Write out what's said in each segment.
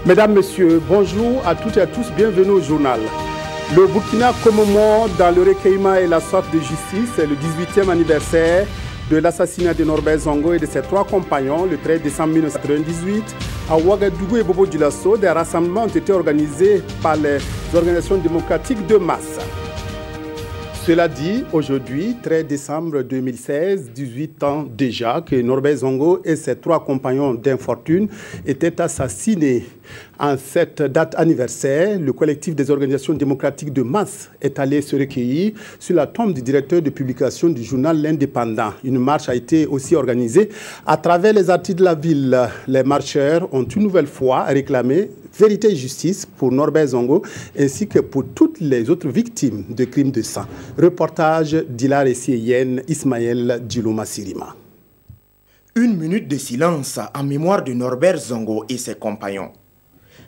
Mesdames, Messieurs, bonjour à toutes et à tous, bienvenue au journal. Le Burkina commémore dans le recueillement et la soif de justice le 18e anniversaire de l'assassinat de Norbert Zongo et de ses 3 compagnons le 13 décembre 1998. À Ouagadougou et Bobo-Dioulasso, des rassemblements ont été organisés par les organisations démocratiques de masse. Cela dit, aujourd'hui, 13 décembre 2016, 18 ans déjà, que Norbert Zongo et ses 3 compagnons d'infortune étaient assassinés. En cette date anniversaire, le collectif des organisations démocratiques de masse est allé se recueillir sur la tombe du directeur de publication du journal L'Indépendant. Une marche a été aussi organisée à travers les artistes de la ville. Les marcheurs ont une nouvelle fois réclamé vérité et justice pour Norbert Zongo ainsi que pour toutes les autres victimes de crimes de sang. Reportage d'Hilar Essieyen, Ismaël Djilouma Sirima. Une minute de silence en mémoire de Norbert Zongo et ses compagnons.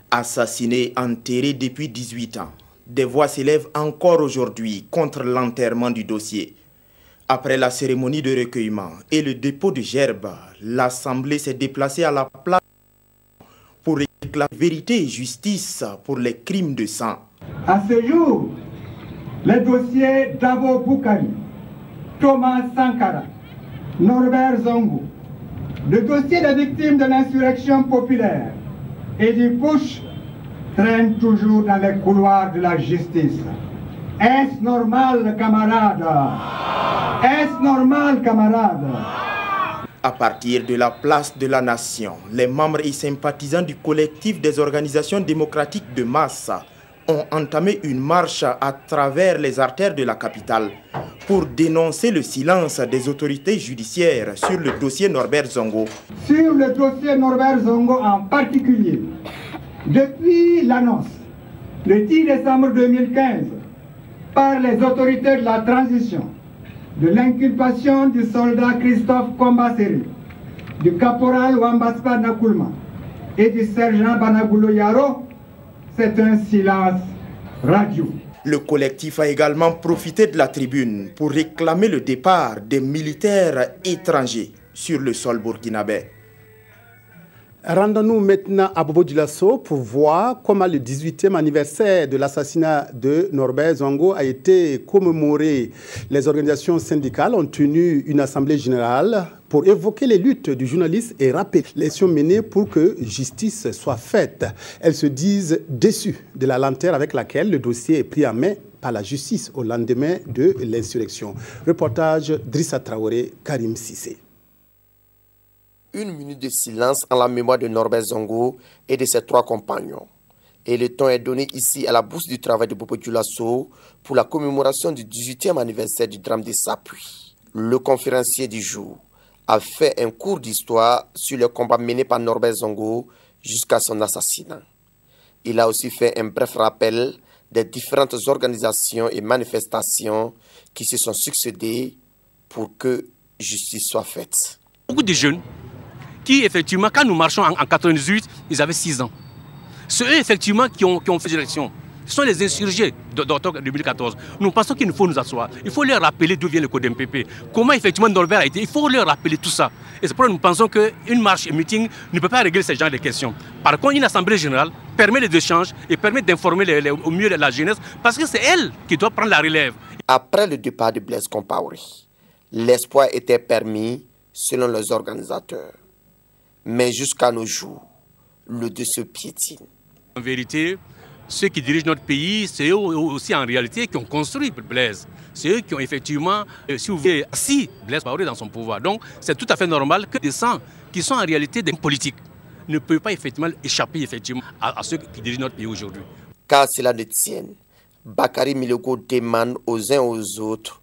Assassinés, enterrés depuis 18 ans, des voix s'élèvent encore aujourd'hui contre l'enterrement du dossier. Après la cérémonie de recueillement et le dépôt de gerbes, l'Assemblée s'est déplacée à la place pour réclamer vérité et justice pour les crimes de sang. À ce jour, les dossiers d'Abo Boukari, Thomas Sankara, Norbert Zongo, le dossier des victimes de l'insurrection populaire et du putsch traînent toujours dans les couloirs de la justice. Est-ce normal, camarades? Est-ce normal, camarades? À partir de la place de la Nation, les membres et sympathisants du collectif des organisations démocratiques de masse ont entamé une marche à travers les artères de la capitale pour dénoncer le silence des autorités judiciaires sur le dossier Norbert Zongo. Sur le dossier Norbert Zongo en particulier, depuis l'annonce, le 10 décembre 2015, par les autorités de la transition, de l'inculpation du soldat Christophe Kombaseri, du caporal Wambaspa Nakulma et du sergent Banagoulo Yaro, c'est un silence radio. Le collectif a également profité de la tribune pour réclamer le départ des militaires étrangers sur le sol burkinabé. Rendons-nous maintenant à Bobo-Dioulasso pour voir comment le 18e anniversaire de l'assassinat de Norbert Zongo a été commémoré. Les organisations syndicales ont tenu une assemblée générale pour évoquer les luttes du journaliste et rappeler les actions menées pour que justice soit faite. Elles se disent déçues de la lenteur avec laquelle le dossier est pris en main par la justice au lendemain de l'insurrection. Reportage Drissa Traoré, Karim Sissé. Une minute de silence en la mémoire de Norbert Zongo et de ses 3 compagnons. Et le temps est donné ici à la bourse du travail de Bobo-Dioulasso pour la commémoration du 18e anniversaire du drame de Sapuy. Le conférencier du jour a fait un cours d'histoire sur le combat mené par Norbert Zongo jusqu'à son assassinat. Il a aussi fait un bref rappel des différentes organisations et manifestations qui se sont succédées pour que justice soit faite. Beaucoup de jeunes qui, effectivement, quand nous marchons en 98, ils avaient 6 ans. C'est eux, effectivement, qui ont fait l'élection. Ce sont les insurgés d'octobre 2014. Nous pensons qu'il faut nous asseoir. Il faut leur rappeler d'où vient le code MPP. Comment, effectivement, Norbert a été. Il faut leur rappeler tout ça. Et c'est pourquoi nous pensons qu'une marche et un meeting ne peut pas régler ce genre de questions. Par contre, une assemblée générale permet les échanges et permet d'informer au mieux la jeunesse parce que c'est elle qui doit prendre la relève. Après le départ de Blaise Compaoré, l'espoir était permis selon les organisateurs. Mais jusqu'à nos jours, le dossier piétine. En vérité, ceux qui dirigent notre pays, c'est eux aussi en réalité qui ont construit Blaise. C'est eux qui ont effectivement, si vous voulez, assis Blaise Compaoré dans son pouvoir. Donc c'est tout à fait normal que des gens qui sont en réalité des politiques ne peuvent pas effectivement échapper effectivement à ceux qui dirigent notre pays aujourd'hui. Car cela ne tienne, Bakary Milego demande aux uns aux autres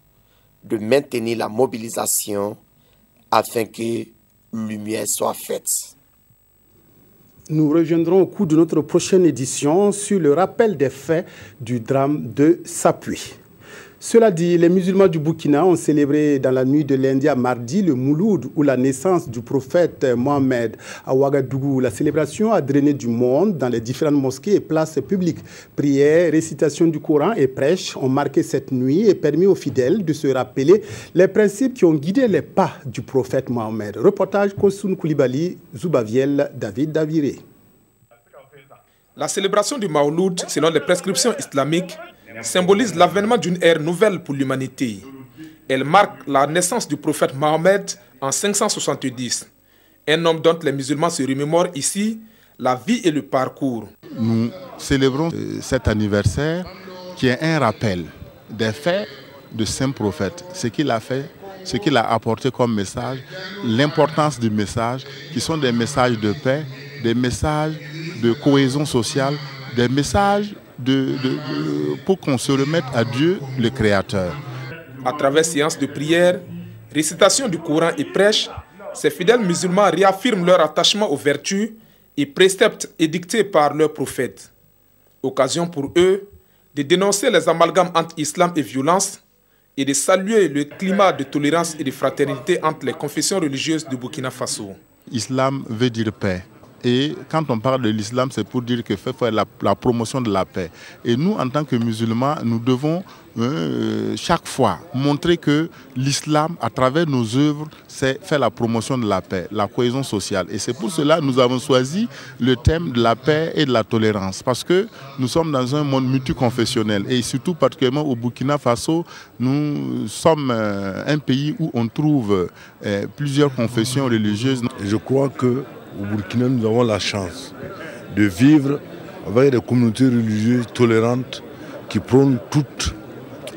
de maintenir la mobilisation afin que lumière soit faite. Nous reviendrons au cours de notre prochaine édition sur le rappel des faits du drame de Sapuy. Cela dit, les musulmans du Burkina ont célébré dans la nuit de lundi à mardi le Mouloud ou la naissance du prophète Mohammed à Ouagadougou. La célébration a drainé du monde dans les différentes mosquées et places publiques. Prières, récitation du Coran et prêches ont marqué cette nuit et permis aux fidèles de se rappeler les principes qui ont guidé les pas du prophète Mohammed. Reportage Kosoun Koulibaly, Zoubaviel, David Daviré. La célébration du Mawlud, selon les prescriptions islamiques, symbolise l'avènement d'une ère nouvelle pour l'humanité. Elle marque la naissance du prophète Mohammed en 570, un homme dont les musulmans se remémorent ici la vie et le parcours. Nous célébrons cet anniversaire qui est un rappel des faits de saint prophète, ce qu'il a fait, ce qu'il a apporté comme message, l'importance du message, qui sont des messages de paix, des messages de cohésion sociale, des messages pour qu'on se remette à Dieu, le Créateur. À travers séances de prière, récitation du Coran et prêche, ces fidèles musulmans réaffirment leur attachement aux vertus et préceptes édictés par leur prophète. Occasion pour eux de dénoncer les amalgames entre islam et violence et de saluer le climat de tolérance et de fraternité entre les confessions religieuses du Burkina Faso. Islam veut dire paix. Et quand on parle de l'islam, c'est pour dire que fait la promotion de la paix. Et nous, en tant que musulmans, nous devons chaque fois montrer que l'islam, à travers nos œuvres, fait la promotion de la paix, la cohésion sociale. Et c'est pour cela que nous avons choisi le thème de la paix et de la tolérance. Parce que nous sommes dans un monde multiconfessionnel. Et surtout, particulièrement au Burkina Faso, nous sommes un pays où on trouve plusieurs confessions religieuses. Je crois que au Burkina, nous avons la chance de vivre avec des communautés religieuses tolérantes qui prônent toute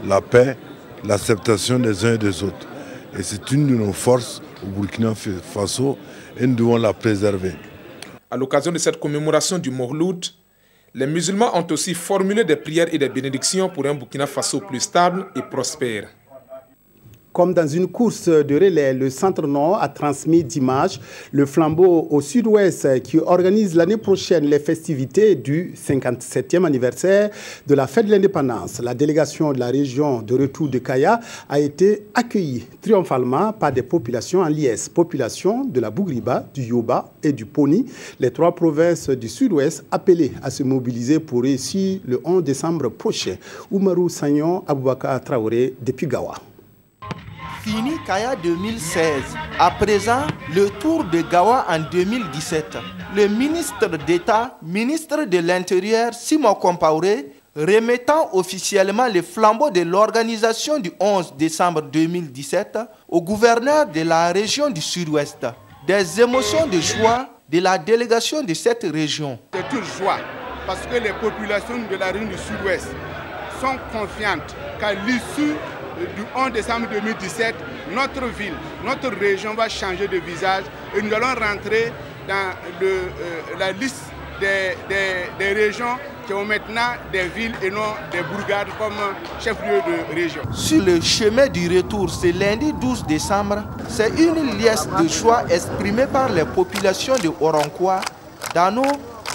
la paix, l'acceptation des uns et des autres. Et c'est une de nos forces au Burkina Faso et nous devons la préserver. À l'occasion de cette commémoration du Mawlud, les musulmans ont aussi formulé des prières et des bénédictions pour un Burkina Faso plus stable et prospère. Comme dans une course de relais, le Centre Nord a transmis d'images le flambeau au sud-ouest qui organise l'année prochaine les festivités du 57e anniversaire de la fête de l'indépendance. La délégation de la région de retour de Kaya a été accueillie triomphalement par des populations en liesse, populations de la Bougriba, du Yoba et du Poni, les trois provinces du sud-ouest appelées à se mobiliser pour réussir le 11 décembre prochain. Oumarou Sagnon, Aboubakar Traoré, depuis Gawa. Fini Kaya 2016. À présent, le tour de Gawa en 2017. Le ministre d'État, ministre de l'Intérieur, Simon Compaoré, remettant officiellement les flambeaux de l'organisation du 11 décembre 2017 au gouverneur de la région du Sud-Ouest. Des émotions de joie de la délégation de cette région. C'est une joie parce que les populations de la région du Sud-Ouest sont confiantes qu'à l'issue du 11 décembre 2017, notre ville, notre région va changer de visage et nous allons rentrer dans la liste des régions qui ont maintenant des villes et non des bourgades comme chef-lieu de région. Sur le chemin du retour, ce lundi 12 décembre, c'est une liesse de joie exprimée par les populations de Orankwa, Dano,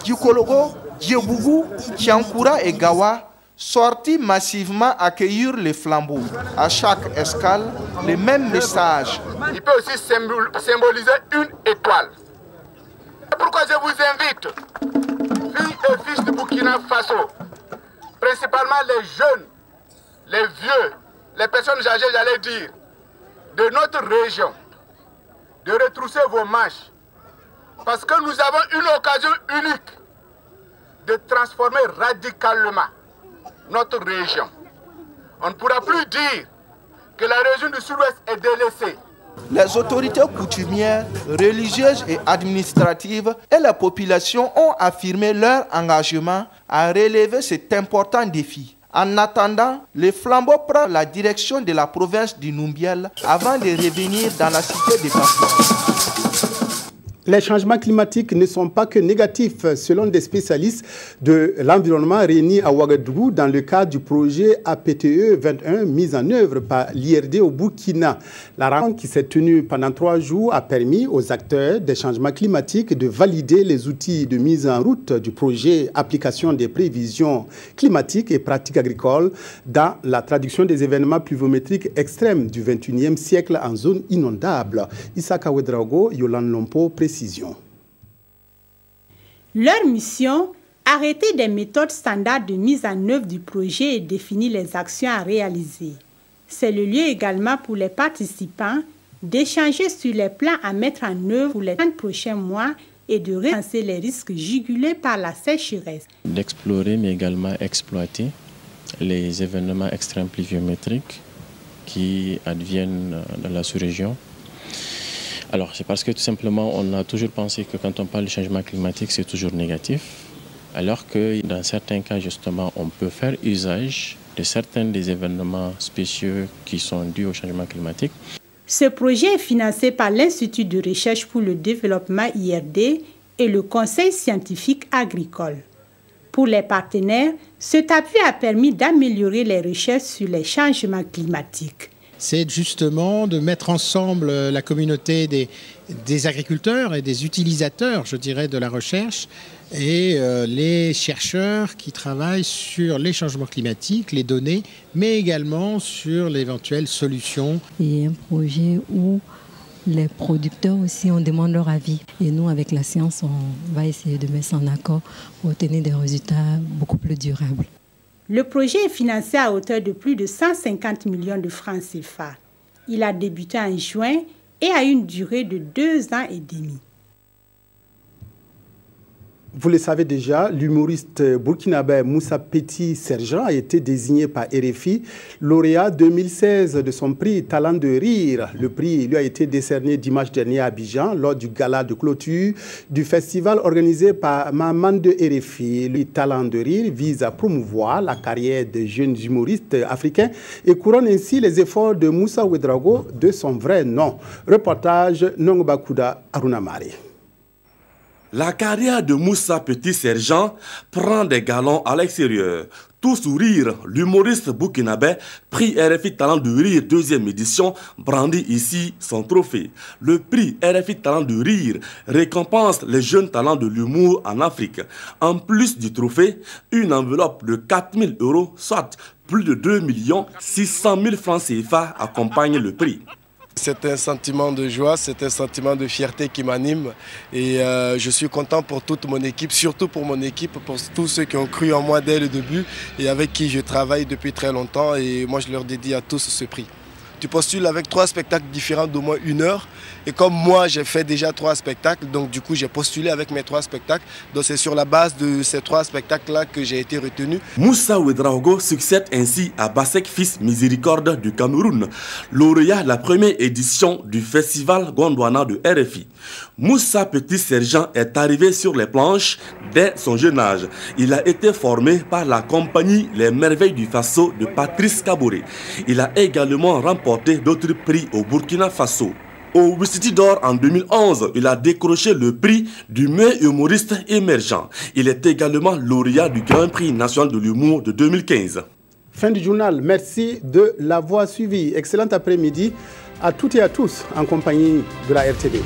Djikologo, Djebougou, Tiankoura et Gawa, sortis massivement accueillir les flambeaux. À chaque escale, le même message. Il peut aussi symboliser une étoile. C'est pourquoi je vous invite, filles et fils du Burkina Faso, principalement les jeunes, les vieux, les personnes âgées, j'allais dire, de notre région, de retrousser vos manches. Parce que nous avons une occasion unique de transformer radicalement notre région. On ne pourra plus dire que la région du Sud-Ouest est délaissée. Les autorités coutumières, religieuses et administratives et la population ont affirmé leur engagement à relever cet important défi. En attendant, le flambeau prend la direction de la province du Numbiel avant de revenir dans la cité de Bafou. Les changements climatiques ne sont pas que négatifs, selon des spécialistes de l'environnement réunis à Ouagadougou dans le cadre du projet APTE 21 mis en œuvre par l'IRD au Burkina. La rencontre qui s'est tenue pendant 3 jours a permis aux acteurs des changements climatiques de valider les outils de mise en route du projet Application des prévisions climatiques et pratiques agricoles dans la traduction des événements pluviométriques extrêmes du 21e siècle en zone inondable. Issaka Ouedraogo, Yolande Lompo, précision. Leur mission, arrêter des méthodes standards de mise en œuvre du projet et définir les actions à réaliser. C'est le lieu également pour les participants d'échanger sur les plans à mettre en œuvre pour les 30 prochains mois et de recenser les risques jugulés par la sécheresse. D'explorer mais également exploiter les événements extrêmes pluviométriques qui adviennent dans la sous-région. Alors c'est parce que tout simplement on a toujours pensé que quand on parle de changement climatique c'est toujours négatif, alors que dans certains cas justement on peut faire usage de certains des événements spéciaux qui sont dus au changement climatique. Ce projet est financé par l'Institut de recherche pour le développement IRD et le Conseil scientifique agricole. Pour les partenaires, cet appui a permis d'améliorer les recherches sur les changements climatiques. C'est justement de mettre ensemble la communauté des agriculteurs et des utilisateurs, je dirais, de la recherche et les chercheurs qui travaillent sur les changements climatiques, les données, mais également sur l'éventuelle solution. Il y a un projet où les producteurs aussi, on demande leur avis. Et nous, avec la science, on va essayer de mettre ça en accord pour obtenir des résultats beaucoup plus durables. Le projet est financé à hauteur de plus de 150 millions de francs CFA. Il a débuté en juin et a une durée de 2 ans et demi. Vous le savez déjà, l'humoriste burkinabé Moussa Petit Sergent a été désigné par RFI lauréat 2016 de son prix Talent de Rire. Le prix lui a été décerné dimanche dernier à Abidjan lors du gala de clôture du festival organisé par Maman de RFI. Le Talent de Rire vise à promouvoir la carrière des jeunes humoristes africains et couronne ainsi les efforts de Moussa Ouedraogo de son vrai nom. Reportage Nongbakuda Arunamari. La carrière de Moussa Petit Sergent prend des galons à l'extérieur. Tout sourire, l'humoriste burkinabé, prix RFI Talent de Rire 2e édition, brandit ici son trophée. Le prix RFI Talent de Rire récompense les jeunes talents de l'humour en Afrique. En plus du trophée, une enveloppe de 4 000 €, soit plus de 2 600 000 francs CFA, accompagne le prix. C'est un sentiment de joie, c'est un sentiment de fierté qui m'anime et je suis content pour toute mon équipe, surtout pour mon équipe, pour tous ceux qui ont cru en moi dès le début et avec qui je travaille depuis très longtemps et moi je leur dédie à tous ce prix. Tu postules avec 3 spectacles différents d'au moins 1 heure et comme moi j'ai fait déjà 3 spectacles, donc du coup j'ai postulé avec mes 3 spectacles, donc c'est sur la base de ces 3 spectacles là que j'ai été retenu. Moussa Ouedraogo succède ainsi à Bassek Fils Miséricorde du Cameroun, lauréat de la première édition du festival Gondwana de RFI. Moussa Petit Sergent est arrivé sur les planches dès son jeune âge. Il a été formé par la compagnie Les Merveilles du Faso de Patrice Kaboré. Il a également remporté d'autres prix au Burkina Faso. Au Wistiti d'Or en 2011, il a décroché le prix du meilleur humoriste émergent. Il est également lauréat du Grand Prix national de l'humour de 2015. Fin du journal, merci de l'avoir suivi. Excellent après-midi à toutes et à tous en compagnie de la RTB.